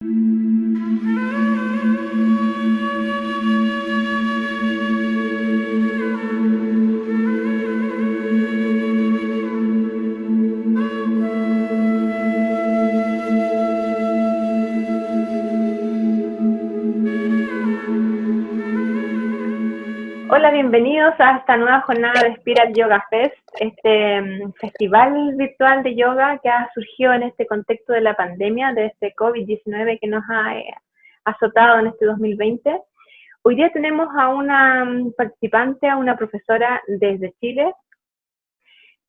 Hola, bienvenidos a esta nueva jornada de Spiral Yoga Fest, este festival virtual de yoga que ha surgido en este contexto de la pandemia, de este COVID-19 que nos ha azotado en este 2020. Hoy día tenemos a una participante, a una profesora desde Chile.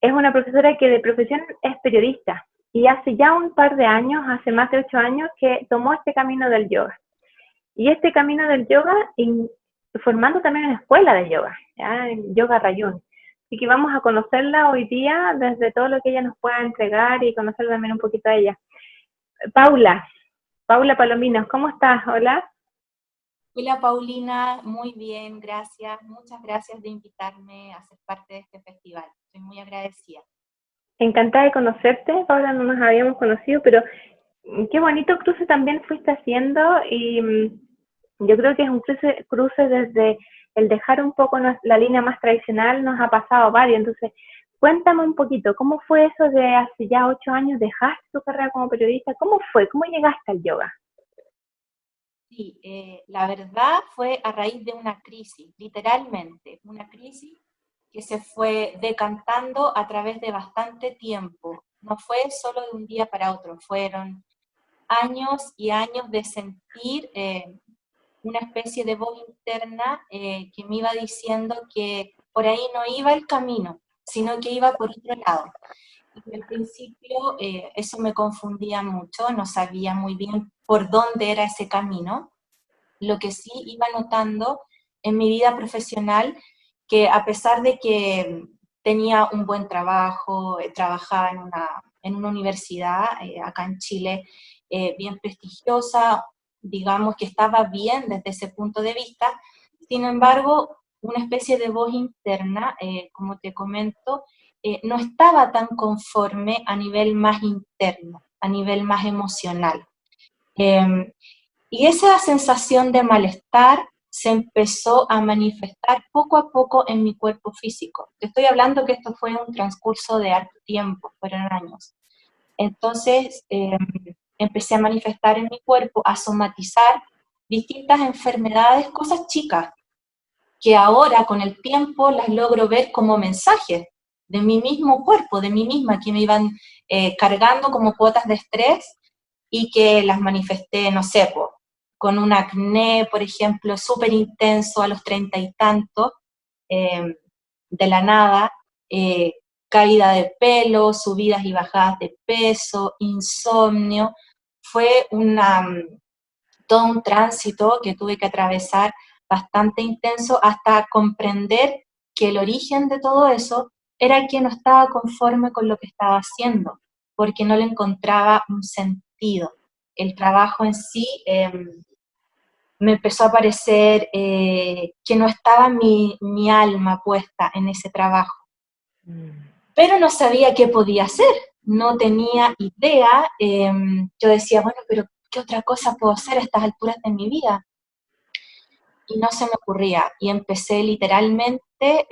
Es una profesora que de profesión es periodista y hace ya un par de años, hace más de 8 años, que tomó este camino del yoga. Y este camino del yoga formando también una escuela de yoga, ¿ya? En Yoga Rayun. Así que vamos a conocerla hoy día desde todo lo que ella nos pueda entregar y conocer también un poquito a ella. Paula Palominos, ¿cómo estás? Hola. Hola Paulina, muy bien, gracias. Muchas gracias de invitarme a ser parte de este festival. Estoy muy agradecida. Encantada de conocerte, Paula, no nos habíamos conocido, pero qué bonito cruce también fuiste haciendo y yo creo que es un cruce desde el dejar un poco la línea más tradicional, nos ha pasado varios. Entonces, cuéntame un poquito, ¿cómo fue eso de hace ya 8 años dejaste tu carrera como periodista? ¿Cómo fue? ¿Cómo llegaste al yoga? Sí, la verdad fue a raíz de una crisis, literalmente, una crisis que se fue decantando a través de bastante tiempo. No fue solo de un día para otro, fueron años y años de sentir una especie de voz interna que me iba diciendo que por ahí no iba el camino, sino que iba por otro lado. Y al principio eso me confundía mucho, no sabía muy bien por dónde era ese camino. Lo que sí iba notando en mi vida profesional, que a pesar de que tenía un buen trabajo, trabajaba en una universidad acá en Chile bien prestigiosa, digamos que estaba bien desde ese punto de vista, sin embargo, una especie de voz interna, como te comento, no estaba tan conforme a nivel más interno, a nivel más emocional. Eh, y esa sensación de malestar se empezó a manifestar poco a poco en mi cuerpo físico. Te estoy hablando que esto fue un transcurso de harto tiempo, fueron años. Entonces empecé a manifestar en mi cuerpo, a somatizar distintas enfermedades, cosas chicas, que ahora con el tiempo las logro ver como mensajes de mi mismo cuerpo, de mí misma, que me iban cargando como cuotas de estrés y que las manifesté, no sé, con un acné, por ejemplo, súper intenso a los 30 y tantos, de la nada, caída de pelo, subidas y bajadas de peso, insomnio. Fue todo un tránsito que tuve que atravesar bastante intenso hasta comprender que el origen de todo eso era que no estaba conforme con lo que estaba haciendo, porque no le encontraba un sentido. El trabajo en sí me empezó a parecer que no estaba mi alma puesta en ese trabajo, pero no sabía qué podía hacer, no tenía idea. Yo decía, bueno, pero ¿qué otra cosa puedo hacer a estas alturas de mi vida? Y no se me ocurría, y empecé literalmente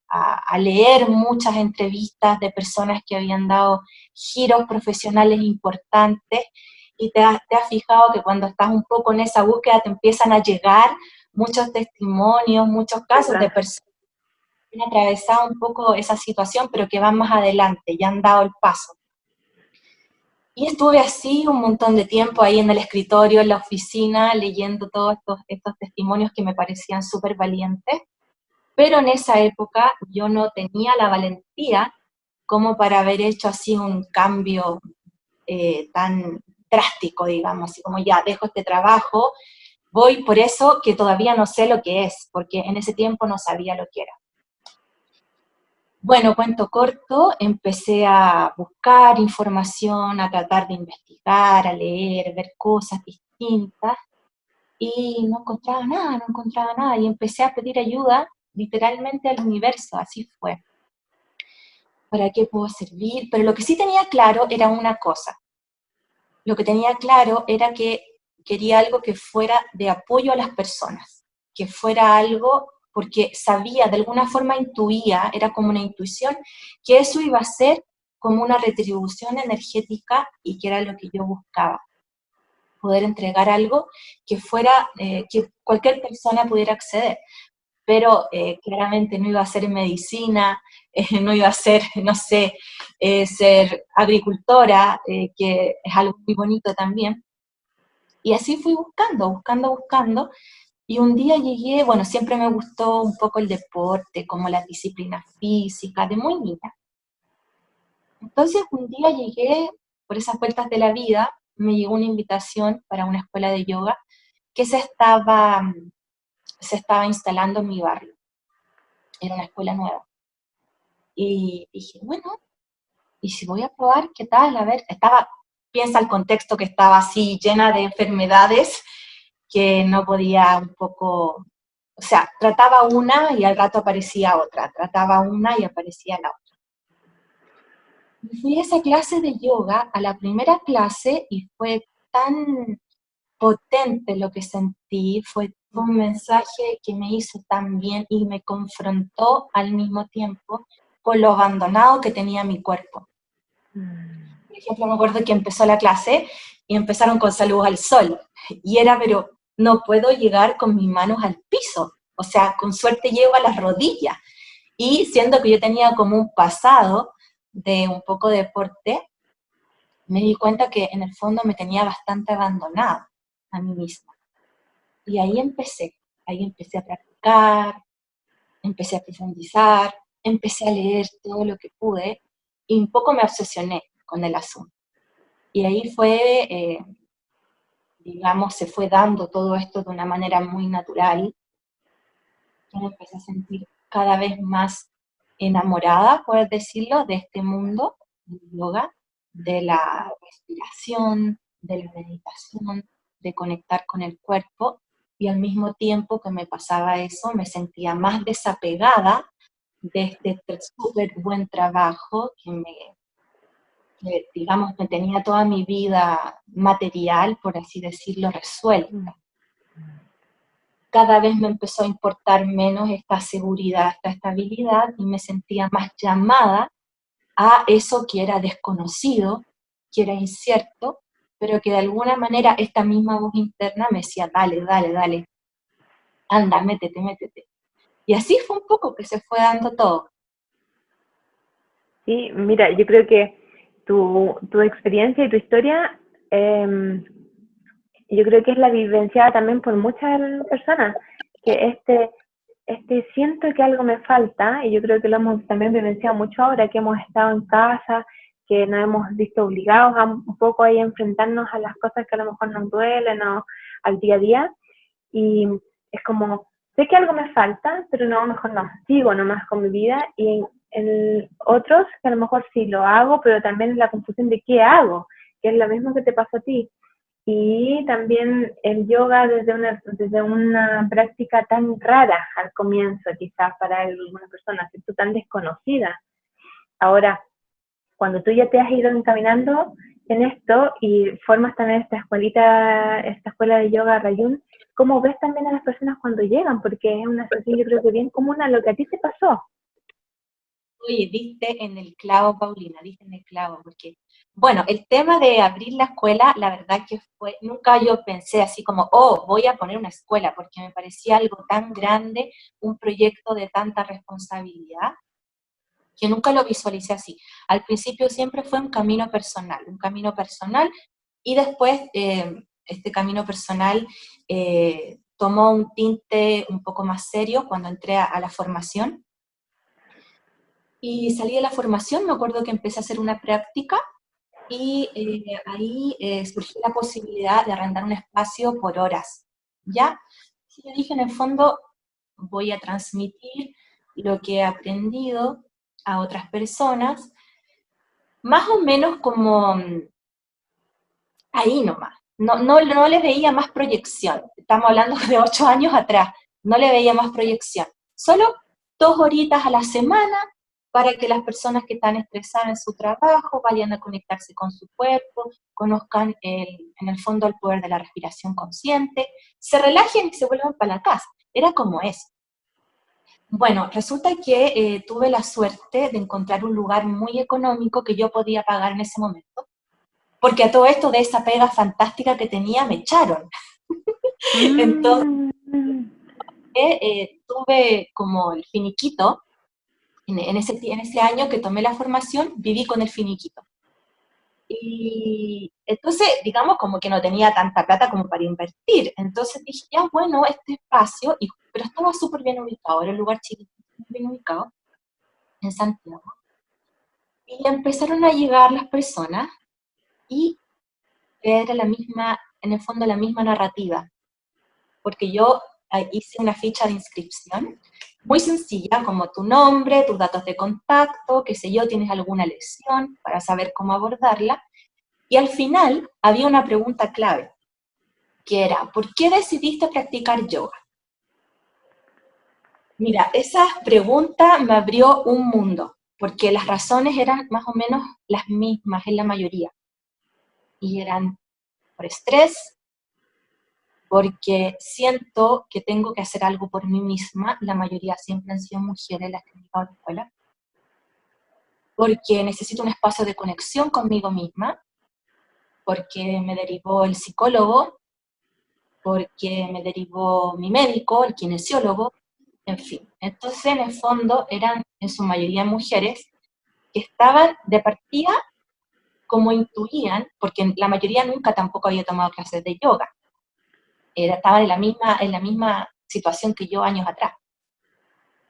a leer muchas entrevistas de personas que habían dado giros profesionales importantes, y te has fijado que cuando estás un poco en esa búsqueda te empiezan a llegar muchos testimonios, muchos casos de personas que han atravesado un poco esa situación, pero que van más adelante, ya han dado el paso. Y estuve así un montón de tiempo ahí en el escritorio, en la oficina, leyendo todos estos testimonios que me parecían súper valientes, pero en esa época yo no tenía la valentía como para haber hecho así un cambio tan drástico, digamos, así como ya dejo este trabajo, voy por eso que todavía no sé lo que es, porque en ese tiempo no sabía lo que era. Bueno, cuento corto, empecé a buscar información, a tratar de investigar, a leer, ver cosas distintas, y no encontraba nada, y empecé a pedir ayuda literalmente al universo, así fue. ¿Para qué puedo servir? Pero lo que sí tenía claro era una cosa. Lo que tenía claro era que quería algo que fuera de apoyo a las personas, que fuera algo, porque sabía, de alguna forma intuía, era como una intuición, que eso iba a ser como una retribución energética y que era lo que yo buscaba, poder entregar algo que fuera, que cualquier persona pudiera acceder, pero claramente no iba a ser medicina, no iba a ser, no sé, ser agricultora, que es algo muy bonito también. Y así fui buscando, y un día llegué, bueno, siempre me gustó un poco el deporte, como la disciplina física, de muy niña. Entonces un día llegué, por esas vueltas de la vida, me llegó una invitación para una escuela de yoga que se estaba instalando en mi barrio. Era una escuela nueva. Y dije, bueno, ¿y si voy a probar qué tal? A ver, piensa el contexto que estaba así llena de enfermedades que no podía un poco, o sea, trataba una y al rato aparecía otra, trataba una y aparecía la otra. Y fui a esa clase de yoga, a la primera clase, y fue tan potente lo que sentí, fue un mensaje que me hizo tan bien y me confrontó al mismo tiempo con lo abandonado que tenía mi cuerpo. Por ejemplo, me acuerdo que empezó la clase y empezaron con saludos al sol, y era, pero no puedo llegar con mis manos al piso, o sea, con suerte llego a las rodillas, y siendo que yo tenía como un pasado de un poco de deporte, me di cuenta que en el fondo me tenía bastante abandonada a mí misma. Y ahí empecé a practicar, empecé a profundizar, empecé a leer todo lo que pude, y un poco me obsesioné con el asunto. Y ahí fue, digamos, se fue dando todo esto de una manera muy natural. Yo me empecé a sentir cada vez más enamorada, por decirlo, de este mundo del yoga, de la respiración, de la meditación, de conectar con el cuerpo, y al mismo tiempo que me pasaba eso, me sentía más desapegada de este súper buen trabajo que, digamos, me tenía toda mi vida material, por así decirlo, resuelta. Cada vez me empezó a importar menos esta seguridad, esta estabilidad, y me sentía más llamada a eso que era desconocido, que era incierto, pero que de alguna manera esta misma voz interna me decía, dale, dale, dale, anda, métete, métete. Y así fue un poco que se fue dando todo. Sí, mira, yo creo que tu experiencia y tu historia, yo creo que es la vivenciada también por muchas personas, que siento que algo me falta, y yo creo que lo hemos también vivenciado mucho ahora, que hemos estado en casa, que nos hemos visto obligados a un poco ahí a enfrentarnos a las cosas que a lo mejor nos duelen o al día a día, y es como, sé que algo me falta, pero no, mejor no, sigo nomás con mi vida, y en otros que a lo mejor sí lo hago, pero también la confusión de qué hago, que es lo mismo que te pasó a ti. Y también el yoga desde una práctica tan rara al comienzo, quizás para algunas personas, tan desconocida. Ahora, cuando tú ya te has ido encaminando en esto y formas también esta escuela de yoga Rayun, ¿cómo ves también a las personas cuando llegan? Porque es una situación, yo creo que bien común a lo que a ti te pasó. Oye, diste en el clavo, Paulina, diste en el clavo, porque, bueno, el tema de abrir la escuela, la verdad que fue, nunca yo pensé así como, oh, voy a poner una escuela, porque me parecía algo tan grande, un proyecto de tanta responsabilidad, que nunca lo visualicé así. Al principio siempre fue un camino personal, y después este camino personal tomó un tinte un poco más serio cuando entré a la formación. Y salí de la formación, me acuerdo que empecé a hacer una práctica, y ahí surgió la posibilidad de arrendar un espacio por horas, ¿ya? Y yo dije, en el fondo, voy a transmitir lo que he aprendido a otras personas, más o menos como ahí nomás. No le veía más proyección. Estamos hablando de 8 años atrás. No le veía más proyección. Solo 2 horitas a la semana, para que las personas que están estresadas en su trabajo vayan a conectarse con su cuerpo, conozcan en el fondo el poder de la respiración consciente, se relajen y se vuelvan para la casa. Era como eso. Bueno, resulta que tuve la suerte de encontrar un lugar muy económico que yo podía pagar en ese momento, porque a todo esto de esa pega fantástica que tenía me echaron. Entonces tuve como el finiquito, en ese año que tomé la formación, viví con el finiquito. Y entonces, digamos, como que no tenía tanta plata como para invertir. Entonces dije, ya, bueno, este espacio, pero estaba súper bien ubicado, era un lugar chiquito, bien ubicado, en Santiago. Y empezaron a llegar las personas y era la misma, en el fondo la misma narrativa, porque yo hice una ficha de inscripción muy sencilla, como tu nombre, tus datos de contacto, qué sé yo, tienes alguna lesión para saber cómo abordarla, y al final había una pregunta clave, que era, ¿por qué decidiste practicar yoga? Mira, esa pregunta me abrió un mundo, porque las razones eran más o menos las mismas en la mayoría, y eran por estrés, porque siento que tengo que hacer algo por mí misma, la mayoría siempre han sido mujeres las que han llegado a la escuela, porque necesito un espacio de conexión conmigo misma, porque me derivó el psicólogo, porque me derivó mi médico, el kinesiólogo, en fin. Entonces, en el fondo, eran en su mayoría mujeres que estaban de partida como intuían, porque la mayoría nunca tampoco había tomado clases de yoga, estaban en la misma situación que yo años atrás.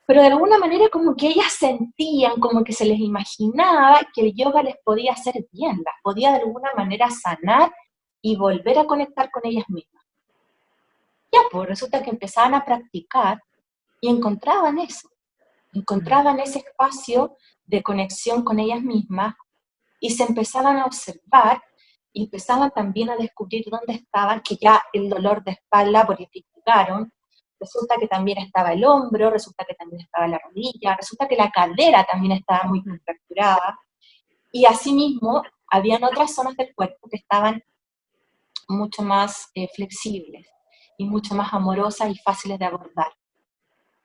Pero de alguna manera como que ellas sentían, como que se les imaginaba que el yoga les podía hacer bien, las podía de alguna manera sanar y volver a conectar con ellas mismas. Ya, pues resulta que empezaban a practicar y encontraban eso, encontraban ese espacio de conexión con ellas mismas y se empezaban a observar y empezaban también a descubrir dónde estaban, que ya el dolor de espalda, porque identificaron, resulta que también estaba el hombro, resulta que también estaba la rodilla, resulta que la cadera también estaba muy contracturada, y asimismo habían otras zonas del cuerpo que estaban mucho más flexibles y mucho más amorosas y fáciles de abordar.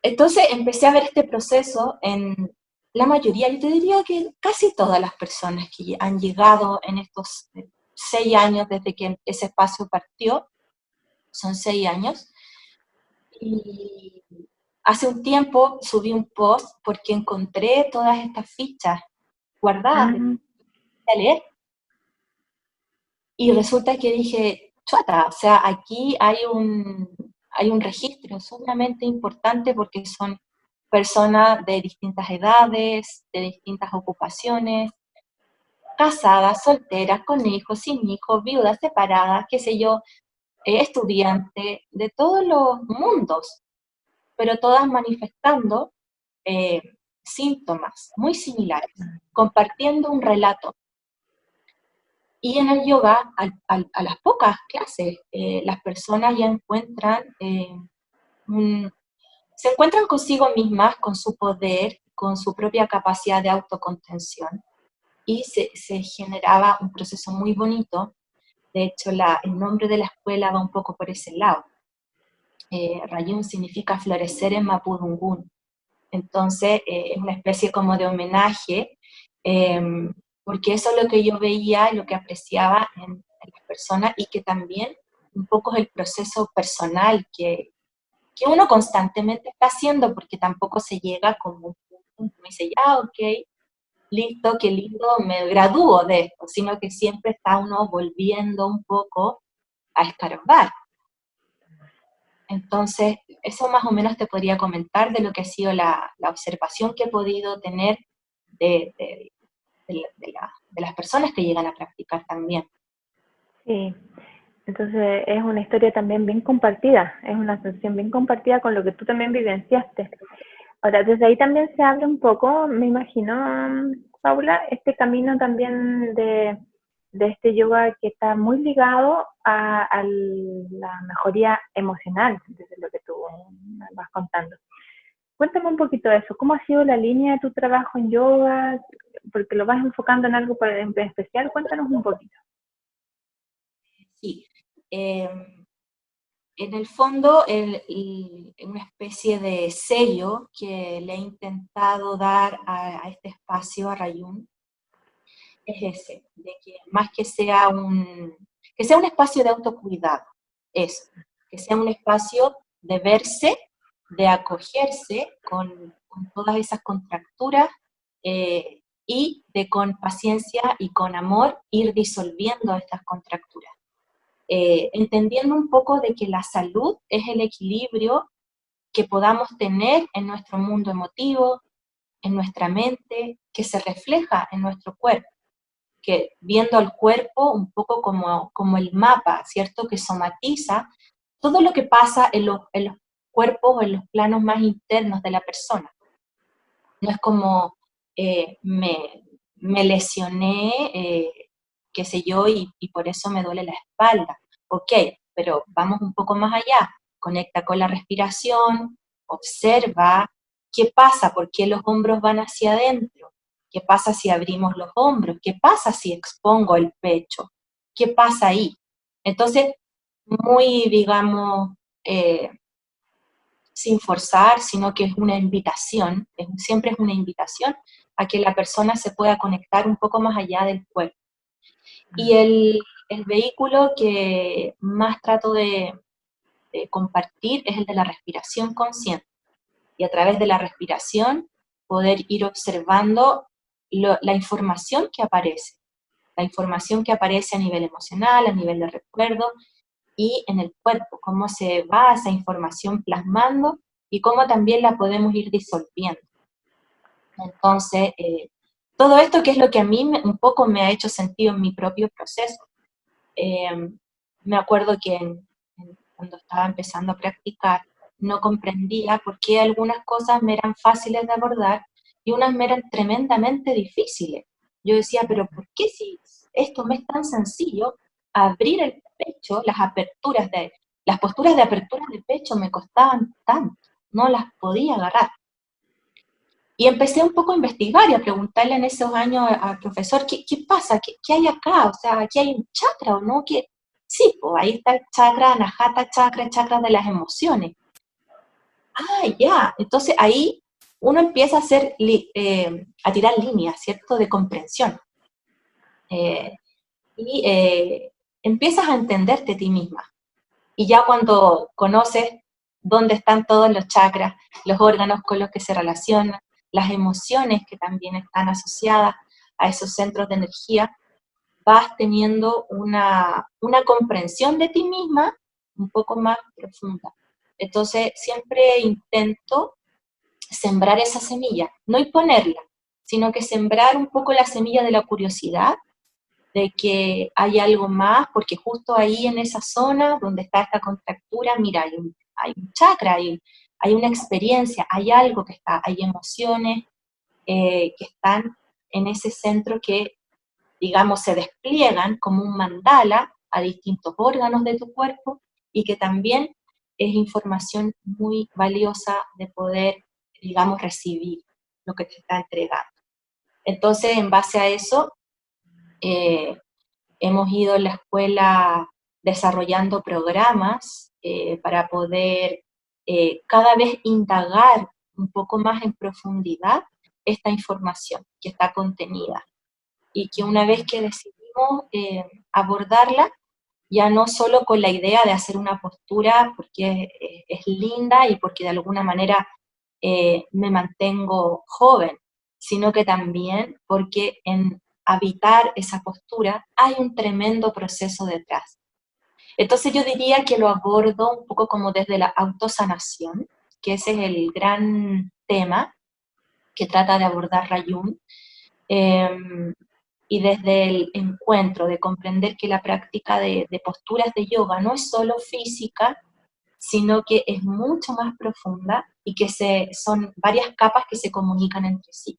Entonces empecé a ver este proceso en la mayoría, yo te diría que casi todas las personas que han llegado en estos 6 años desde que ese espacio partió, son 6 años, y hace un tiempo subí un post porque encontré todas estas fichas guardadas de leer, y resulta que dije, chuata, o sea, aquí hay un registro sumamente importante porque son personas de distintas edades, de distintas ocupaciones, casadas, solteras, con hijos, sin hijos, viudas, separadas, qué sé yo, estudiantes, de todos los mundos, pero todas manifestando eh, síntomas muy similares, compartiendo un relato. Y en el yoga, a las pocas clases, las personas ya encuentran, se encuentran consigo mismas, con su poder, con su propia capacidad de autocontención, y se generaba un proceso muy bonito. De hecho, el nombre de la escuela va un poco por ese lado. Rayún significa florecer en Mapudungún. Entonces, es una especie como de homenaje, eh, porque eso es lo que yo veía, lo que apreciaba en las personas, y que también un poco es el proceso personal que uno constantemente está haciendo, porque tampoco se llega como un punto, me dice, ya, ok, listo, qué lindo, me gradúo de esto, sino que siempre está uno volviendo un poco a escarbar. Entonces, eso más o menos te podría comentar de lo que ha sido la observación que he podido tener de las personas que llegan a practicar también. Sí, entonces es una historia también bien compartida, es una sensación bien compartida con lo que tú también vivenciaste. Ahora, desde ahí también se abre un poco, me imagino, Paula, este camino también de este yoga que está muy ligado a la mejoría emocional, desde lo que tú me vas contando. Cuéntame un poquito de eso. ¿Cómo ha sido la línea de tu trabajo en yoga? Porque lo vas enfocando en algo en especial. Cuéntanos un poquito. Sí. En el fondo, una especie de sello que le he intentado dar a este espacio, a Rayún, es ese, de que más que sea un espacio de autocuidado, eso, que sea un espacio de verse, de acogerse con todas esas contracturas y de con paciencia y con amor ir disolviendo estas contracturas. Entendiendo un poco de que la salud es el equilibrio que podamos tener en nuestro mundo emotivo, en nuestra mente, que se refleja en nuestro cuerpo, que viendo al cuerpo un poco como el mapa, ¿cierto? Que somatiza todo lo que pasa en los cuerpos o en los planos más internos de la persona. No es como me lesioné, qué sé yo, y por eso me duele la espalda. Ok, pero vamos un poco más allá. Conecta con la respiración, observa qué pasa, por qué los hombros van hacia adentro, qué pasa si abrimos los hombros, qué pasa si expongo el pecho, qué pasa ahí. Entonces, muy, digamos, sin forzar, sino que es una invitación, siempre es una invitación a que la persona se pueda conectar un poco más allá del cuerpo. Y el vehículo que más trato de compartir es el de la respiración consciente. Y a través de la respiración poder ir observando la información que aparece. La información que aparece a nivel emocional, a nivel de recuerdo, y en el cuerpo, cómo se va esa información plasmando y cómo también la podemos ir disolviendo. Entonces, todo esto que es lo que a mí un poco me ha hecho sentido en mi propio proceso. Me acuerdo que cuando estaba empezando a practicar, no comprendía por qué algunas cosas me eran fáciles de abordar y unas me eran tremendamente difíciles. Yo decía, pero ¿por qué si esto me es tan sencillo? Abrir el pecho, las posturas de apertura de pecho me costaban tanto, no las podía agarrar. Y empecé un poco a investigar y a preguntarle en esos años al profesor, ¿qué pasa? ¿Qué hay acá? O sea, ¿aquí hay un chakra o no? Sí, pues ahí está el chakra, Anahata chakra, el chakra de las emociones. Ah, ya. Entonces ahí uno empieza a tirar líneas, ¿cierto? De comprensión. Y empiezas a entenderte a ti misma. Y ya cuando conoces dónde están todos los chakras, los órganos con los que se relacionan, las emociones que también están asociadas a esos centros de energía, vas teniendo una comprensión de ti misma un poco más profunda. Entonces, siempre intento sembrar esa semilla, no imponerla, sino que sembrar un poco la semilla de la curiosidad, de que hay algo más, porque justo ahí en esa zona donde está esta contractura, mira, hay un chakra, hay una experiencia, hay algo que está, hay emociones que están en ese centro que, digamos, se despliegan como un mandala a distintos órganos de tu cuerpo y que también es información muy valiosa de poder, digamos, recibir lo que te está entregando. Entonces, en base a eso, eh, hemos ido en la escuela desarrollando programas para poder cada vez indagar un poco más en profundidad esta información que está contenida. Y que una vez que decidimos abordarla, ya no solo con la idea de hacer una postura porque es linda y porque de alguna manera me mantengo joven, sino que también porque en habitar esa postura hay un tremendo proceso detrás. Entonces yo diría que lo abordo un poco como desde la autosanación, que ese es el gran tema que trata de abordar Rayún, y desde el encuentro de comprender que la práctica de posturas de yoga no es solo física, sino que es mucho más profunda y que son varias capas que se comunican entre sí.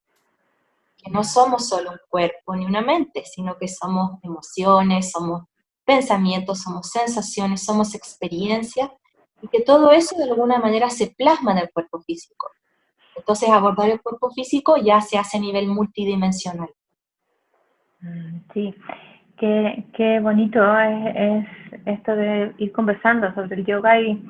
Que no somos solo un cuerpo ni una mente, sino que somos emociones, somos pensamientos, somos sensaciones, somos experiencias, y que todo eso de alguna manera se plasma en el cuerpo físico. Entonces abordar el cuerpo físico ya se hace a nivel multidimensional. Sí, qué bonito es esto de ir conversando sobre el yoga y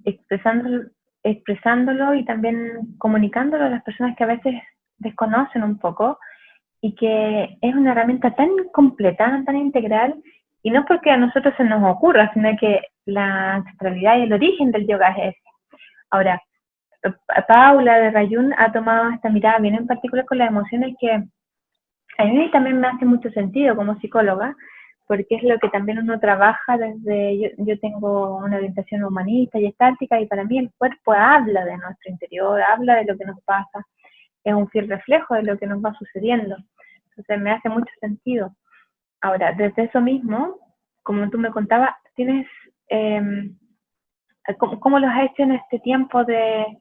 expresándolo, expresándolo y también comunicándolo a las personas que a veces desconocen un poco y que es una herramienta tan completa, tan integral, y no porque a nosotros se nos ocurra, sino que la ancestralidad y el origen del yoga es ese. Ahora, Paula de Rayun ha tomado esta mirada bien en particular con las emociones que a mí también me hace mucho sentido como psicóloga, porque es lo que también uno trabaja desde, yo tengo una orientación humanista y estática, y para mí el cuerpo habla de nuestro interior, habla de lo que nos pasa, es un fiel reflejo de lo que nos va sucediendo. Entonces me hace mucho sentido. Ahora, desde eso mismo, como tú me contabas, tienes, eh, ¿cómo lo has hecho en este tiempo de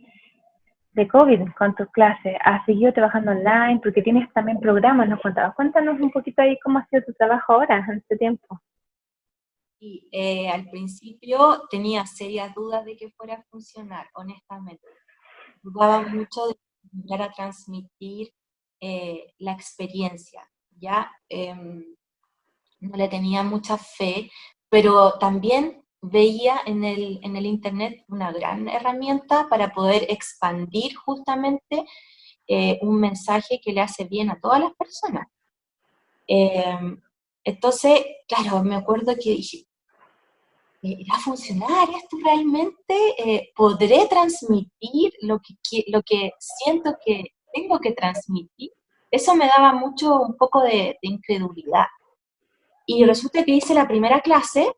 COVID con tus clases? ¿Has seguido trabajando online? Porque tienes también programas, nos contabas. Cuéntanos un poquito ahí cómo ha sido tu trabajo ahora, en este tiempo. Y al principio tenía serias dudas de que fuera a funcionar, honestamente. Dudaba mucho de llegar a transmitir la experiencia, ¿ya? No le tenía mucha fe, pero también veía en el Internet una gran herramienta para poder expandir justamente un mensaje que le hace bien a todas las personas. Eh, entonces, claro, me acuerdo que dije, ¿irá a funcionar esto realmente? ¿Podré transmitir lo que siento que tengo que transmitir? Eso me daba mucho, un poco de incredulidad. Y resulta que hice la primera clase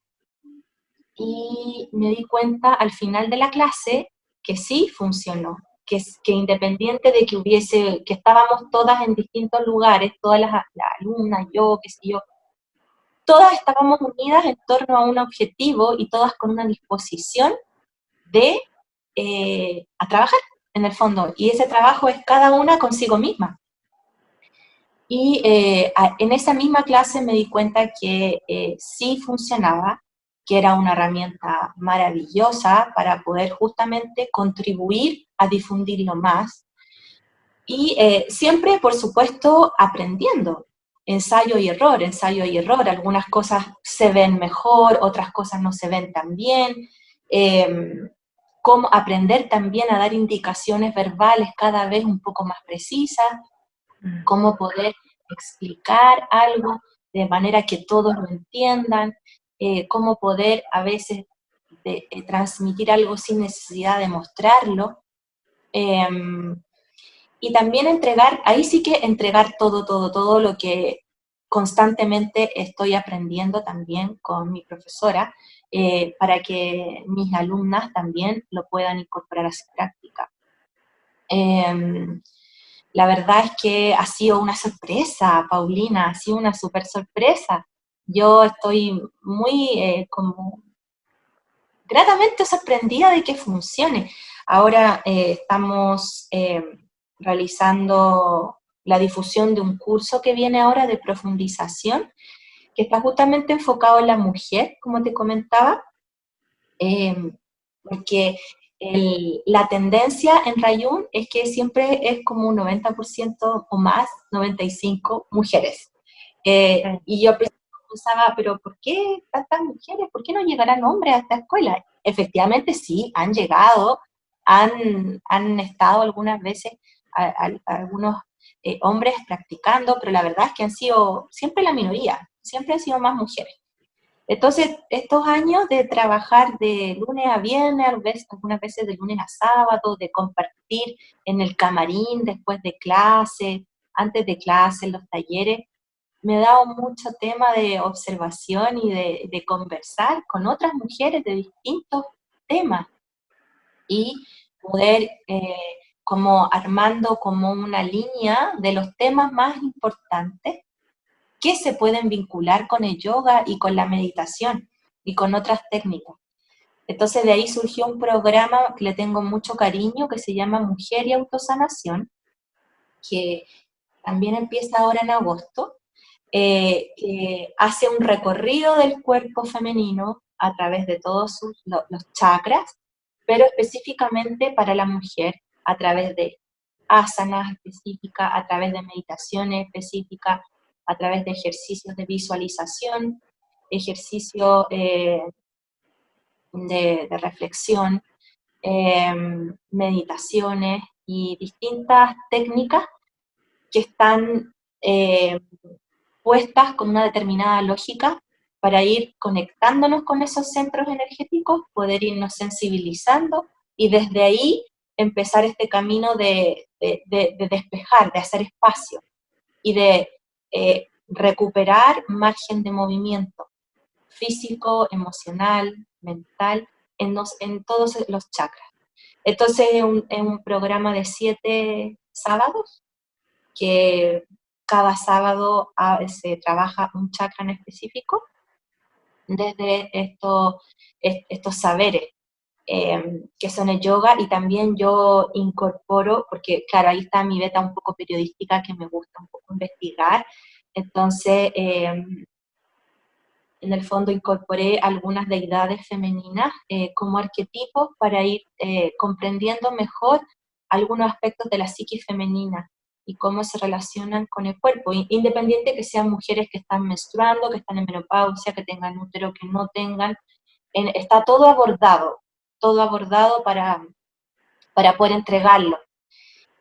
y me di cuenta al final de la clase que sí funcionó, que independiente de que hubiese, que estábamos todas en distintos lugares, todas las alumnas, yo, qué sé yo, todas estábamos unidas en torno a un objetivo y todas con una disposición de a trabajar en el fondo. Y ese trabajo es cada una consigo misma. Y en esa misma clase me di cuenta que sí funcionaba, que era una herramienta maravillosa para poder justamente contribuir a difundirlo más. Y siempre, por supuesto, aprendiendo, ensayo y error. Algunas cosas se ven mejor, otras cosas no se ven tan bien. Cómo aprender también a dar indicaciones verbales cada vez un poco más precisas, cómo poder explicar algo de manera que todos lo entiendan, cómo poder a veces transmitir algo sin necesidad de mostrarlo. Y también entregar, ahí sí que entregar todo lo que constantemente estoy aprendiendo también con mi profesora, para que mis alumnas también lo puedan incorporar a su práctica. La verdad es que ha sido una sorpresa, Paulina, ha sido una súper sorpresa. Yo estoy muy como gratamente sorprendida de que funcione. Ahora estamos realizando la difusión de un curso que viene ahora de profundización, que está justamente enfocado en la mujer, como te comentaba, eh, porque la tendencia en Rayún es que siempre es como un 90% o más, 95% mujeres. Y yo pensaba, pero ¿por qué tantas mujeres? ¿Por qué no llegarán hombres a esta escuela? Efectivamente sí, han llegado, han estado algunas veces algunos hombres practicando, pero la verdad es que han sido siempre la minoría, siempre han sido más mujeres. Entonces, estos años de trabajar de lunes a viernes, algunas veces de lunes a sábado, de compartir en el camarín después de clase, antes de clase, en los talleres, me ha dado mucho tema de observación y de conversar con otras mujeres de distintos temas y poder como armando como una línea de los temas más importantes que se pueden vincular con el yoga y con la meditación y con otras técnicas. Entonces de ahí surgió un programa que le tengo mucho cariño que se llama Mujer y Autosanación, que también empieza ahora en agosto, que hace un recorrido del cuerpo femenino a través de todos los chakras, pero específicamente para la mujer a través de asanas específicas, a través de meditaciones específicas, a través de ejercicios de visualización, ejercicios de reflexión, meditaciones y distintas técnicas que están puestas con una determinada lógica para ir conectándonos con esos centros energéticos, poder irnos sensibilizando y desde ahí empezar este camino de despejar, de hacer espacio y de recuperar margen de movimiento físico, emocional, mental, en todos los chakras. Entonces es un programa de 7 sábados, que cada sábado se trabaja un chakra en específico, desde estos saberes que son el yoga, y también yo incorporo, porque claro, ahí está mi beta un poco periodística, que me gusta un poco investigar, entonces en el fondo incorporé algunas deidades femeninas como arquetipos para ir comprendiendo mejor algunos aspectos de la psique femenina y cómo se relacionan con el cuerpo, independiente que sean mujeres que están menstruando, que están en menopausia, que tengan útero, que no tengan, está todo abordado para poder entregarlo.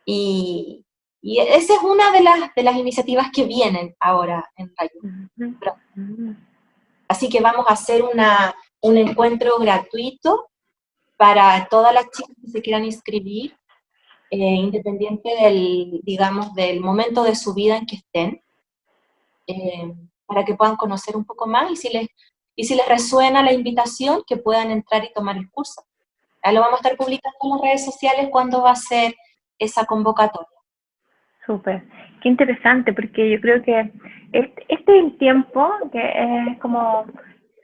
Y esa es una de las iniciativas que vienen ahora en Rayo. Así que vamos a hacer un encuentro gratuito para todas las chicas que se quieran inscribir, independiente digamos, del momento de su vida en que estén, para que puedan conocer un poco más, y si les resuena la invitación, que puedan entrar y tomar el curso. Ya lo vamos a estar publicando en las redes sociales cuando va a ser esa convocatoria. Súper, qué interesante, porque yo creo que este es el tiempo que es como,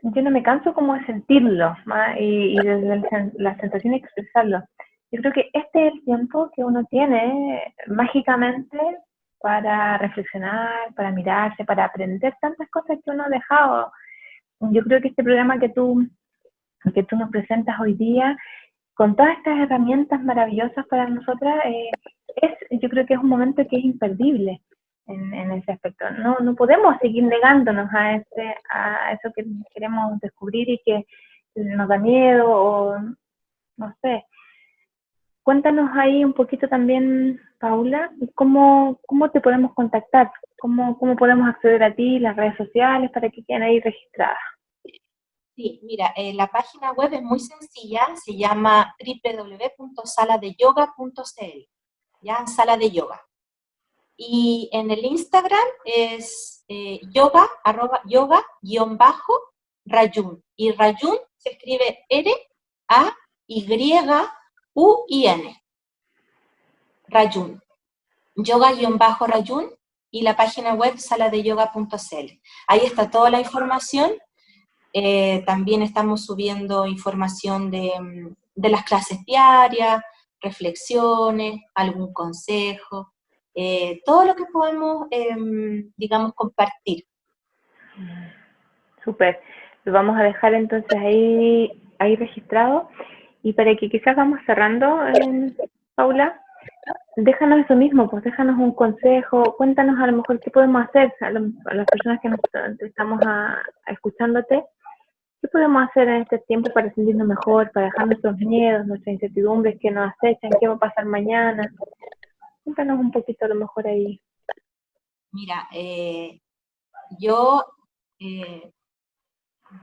yo no me canso como de sentirlo, ¿no? Y desde la sensación de expresarlo. Yo creo que este es el tiempo que uno tiene mágicamente para reflexionar, para mirarse, para aprender tantas cosas que uno ha dejado. Yo creo que este programa que tú nos presentas hoy día, con todas estas herramientas maravillosas para nosotras, yo creo que es un momento que es imperdible en ese aspecto. No podemos seguir negándonos a eso que queremos descubrir y que nos da miedo, o no sé. Cuéntanos ahí un poquito también, Paula, cómo te podemos contactar, cómo podemos acceder a ti, las redes sociales, para que queden ahí registradas. Sí, mira, la página web es muy sencilla, se llama www.saladeyoga.cl, ya, sala de yoga. Y en el Instagram es yoga_rayun, y Rayun se escribe R-A-Y-U-I-N, Rayun, yoga_rayun, y la página web saladeyoga.cl. Ahí está toda la información. También estamos subiendo información de las clases diarias, reflexiones, algún consejo, todo lo que podamos, digamos, compartir. Súper, lo vamos a dejar entonces ahí registrado, y para que quizás vamos cerrando, Paula, déjanos eso mismo, pues déjanos un consejo, cuéntanos a lo mejor qué podemos hacer, a las personas que estamos escuchándote. ¿Qué podemos hacer en este tiempo para sentirnos mejor, para dejar nuestros miedos, nuestras incertidumbres que nos acechan, qué va a pasar mañana? Cuéntanos un poquito a lo mejor ahí. Mira, yo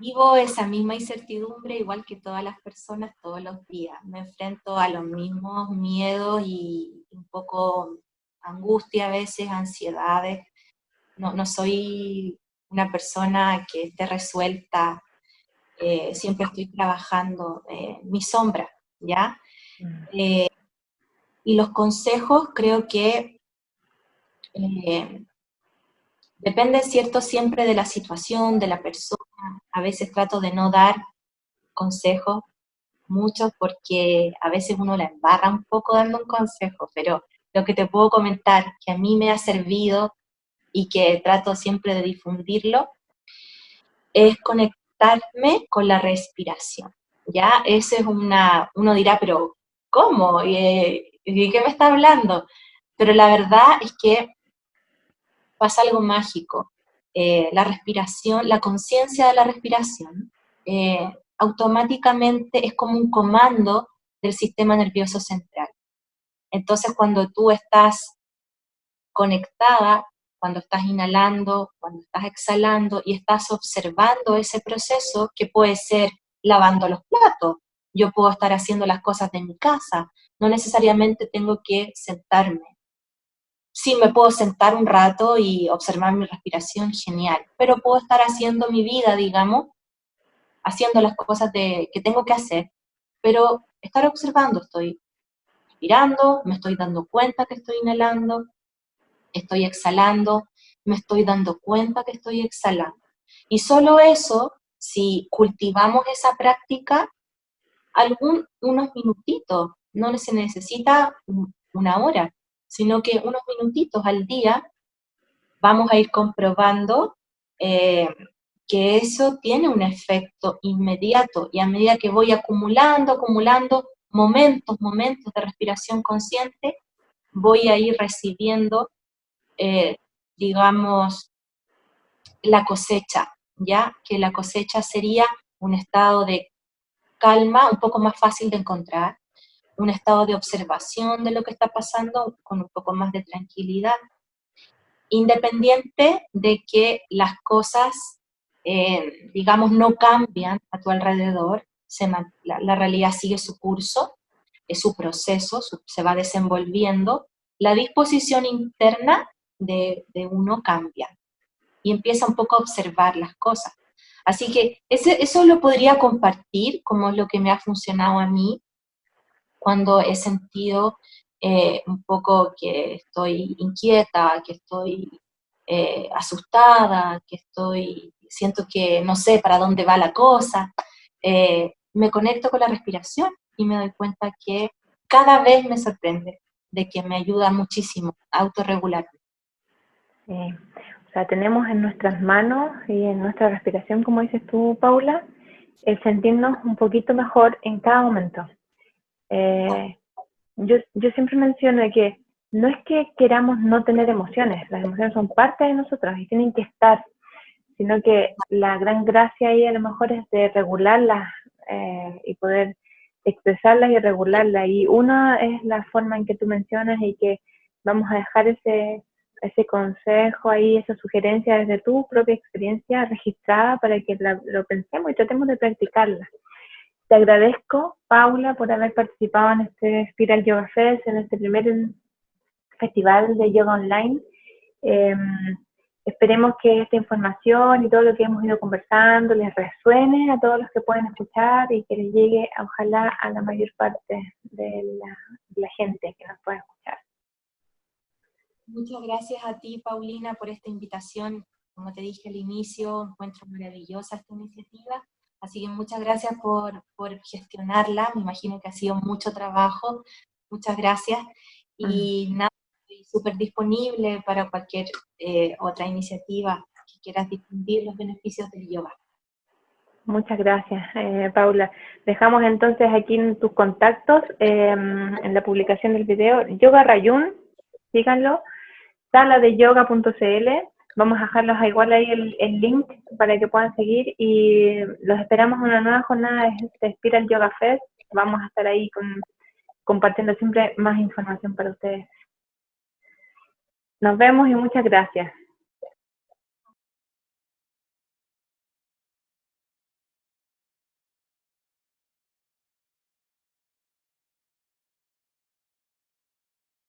vivo esa misma incertidumbre igual que todas las personas todos los días. Me enfrento a los mismos miedos y un poco angustia a veces, ansiedades. No soy una persona que esté resuelta. Siempre estoy trabajando mi sombra, ¿ya? Y los consejos creo que depende, ¿cierto?, siempre de la situación, de la persona. A veces trato de no dar consejos, muchos, porque a veces uno la embarra un poco dando un consejo, pero lo que te puedo comentar, que a mí me ha servido y que trato siempre de difundirlo, es conectarme con la respiración, ¿ya? Eso es uno dirá, pero ¿cómo? ¿Y qué me está hablando? Pero la verdad es que pasa algo mágico. La respiración, la conciencia de la respiración, automáticamente es como un comando del sistema nervioso central. Entonces, cuando tú estás conectada, cuando estás inhalando, cuando estás exhalando y estás observando ese proceso, que puede ser lavando los platos, yo puedo estar haciendo las cosas de mi casa, no necesariamente tengo que sentarme. Sí, me puedo sentar un rato y observar mi respiración, genial, pero puedo estar haciendo mi vida, digamos, haciendo las cosas que tengo que hacer, pero estar observando, estoy respirando, me estoy dando cuenta que estoy inhalando, estoy exhalando, me estoy dando cuenta que estoy exhalando. Y solo eso, si cultivamos esa práctica, unos minutitos, no se necesita una hora, sino que unos minutitos al día vamos a ir comprobando que eso tiene un efecto inmediato, y a medida que voy acumulando momentos de respiración consciente, voy a ir recibiendo, digamos, la cosecha, ¿ya? Que la cosecha sería un estado de calma un poco más fácil de encontrar, un estado de observación de lo que está pasando con un poco más de tranquilidad, independiente de que las cosas, digamos, no cambian a tu alrededor, la realidad sigue su curso, es su proceso, se va desenvolviendo, la disposición interna de uno cambia y empieza un poco a observar las cosas. Así que eso lo podría compartir como lo que me ha funcionado a mí cuando he sentido un poco que estoy inquieta, que estoy asustada, siento que no sé para dónde va la cosa. Me conecto con la respiración y me doy cuenta que cada vez me sorprende de que me ayuda muchísimo a autorregularme. O sea, tenemos en nuestras manos y en nuestra respiración, como dices tú, Paula, el sentirnos un poquito mejor en cada momento. Yo siempre menciono que no es que queramos no tener emociones, las emociones son parte de nosotros y tienen que estar, sino que la gran gracia ahí a lo mejor es de regularlas y poder expresarlas y regularlas. Y una es la forma en que tú mencionas y que vamos a dejar ese consejo ahí, esa sugerencia desde tu propia experiencia registrada para que lo pensemos y tratemos de practicarla. Te agradezco, Paula, por haber participado en este Spiral Yoga Fest, en este primer festival de yoga online. Esperemos que esta información y todo lo que hemos ido conversando les resuene a todos los que pueden escuchar y que les llegue, ojalá, a la mayor parte de la gente que nos pueda escuchar. Muchas gracias a ti, Paulina, por esta invitación. Como te dije al inicio, encuentro maravillosa esta iniciativa. Así que muchas gracias por gestionarla. Me imagino que ha sido mucho trabajo. Muchas gracias. Y nada, estoy súper disponible para cualquier otra iniciativa que quieras difundir los beneficios del yoga. Muchas gracias, Paula. Dejamos entonces aquí en tus contactos, en la publicación del video, Yoga Rayun, síganlo, saladeyoga.cl. Vamos a dejarlos igual ahí el link para que puedan seguir y los esperamos en una nueva jornada de Spiral Yoga Fest. Vamos a estar ahí compartiendo siempre más información para ustedes. Nos vemos y muchas gracias.